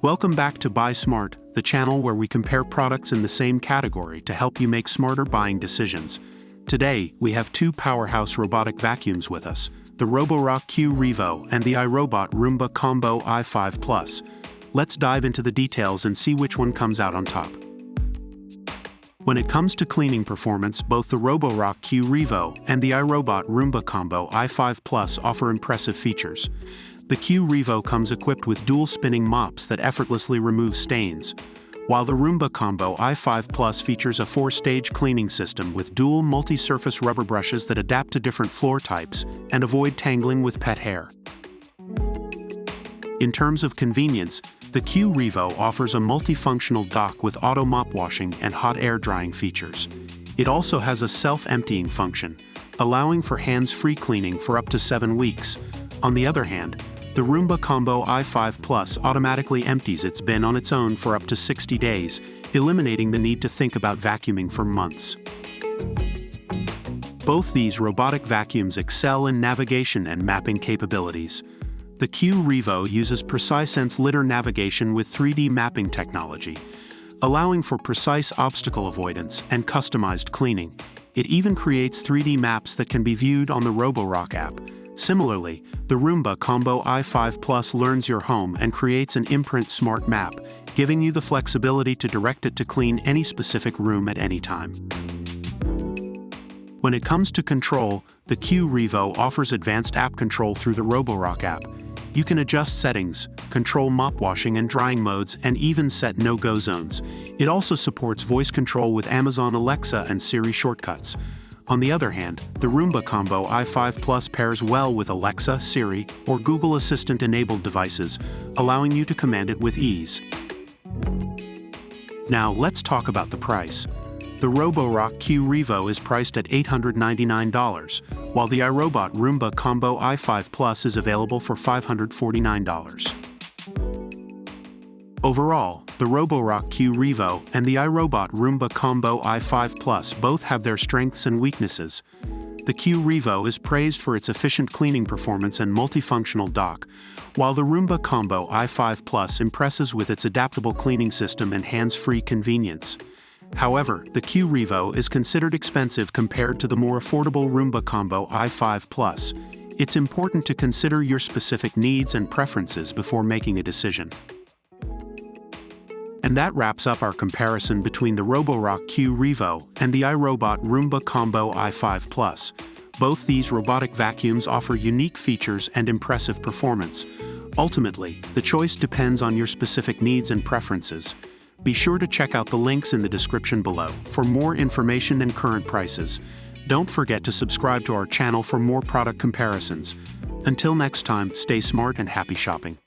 Welcome back to Buy Smart, the channel where we compare products in the same category to help you make smarter buying decisions. Today, we have two powerhouse robotic vacuums with us, the Roborock Revo and the iRobot Roomba Combo i5 Plus. Let's dive into the details and see which one comes out on top. When it comes to cleaning performance, both the Roborock Revo and the iRobot Roomba Combo i5 Plus offer impressive features. The Revo comes equipped with dual spinning mops that effortlessly remove stains, while the Roomba Combo i5 Plus features a 4-stage cleaning system with dual multi-surface rubber brushes that adapt to different floor types and avoid tangling with pet hair. In terms of convenience, the Revo offers a multifunctional dock with auto mop washing and hot air drying features. It also has a self-emptying function, allowing for hands-free cleaning for up to 7 weeks. On the other hand, the Roomba Combo i5 Plus automatically empties its bin on its own for up to 60 days, eliminating the need to think about vacuuming for months. Both these robotic vacuums excel in navigation and mapping capabilities. The Revo uses PreciSense litter navigation with 3D mapping technology, allowing for precise obstacle avoidance and customized cleaning. It even creates 3D maps that can be viewed on the Roborock app. Similarly, the Roomba Combo i5 Plus learns your home and creates an imprint smart map, giving you the flexibility to direct it to clean any specific room at any time. When it comes to control, the Revo offers advanced app control through the Roborock app. You can adjust settings, control mop washing and drying modes, and even set no-go zones. It also supports voice control with Amazon Alexa and Siri shortcuts. On the other hand, the Roomba Combo i5 Plus pairs well with Alexa, Siri, or Google Assistant-enabled devices, allowing you to command it with ease. Now, let's talk about the price. The Roborock Revo is priced at $899, while the iRobot Roomba Combo i5 Plus is available for $549. Overall, the Roborock Revo and the iRobot Roomba Combo i5 Plus both have their strengths and weaknesses. The Revo is praised for its efficient cleaning performance and multifunctional dock, while the Roomba Combo i5 Plus impresses with its adaptable cleaning system and hands-free convenience. However, the Revo is considered expensive compared to the more affordable Roomba Combo i5 Plus. It's important to consider your specific needs and preferences before making a decision. And that wraps up our comparison between the Roborock Revo and the iRobot Roomba Combo i5 Plus. Both these robotic vacuums offer unique features and impressive performance. Ultimately, the choice depends on your specific needs and preferences. Be sure to check out the links in the description below for more information and current prices. Don't forget to subscribe to our channel for more product comparisons. Until next time, stay smart and happy shopping.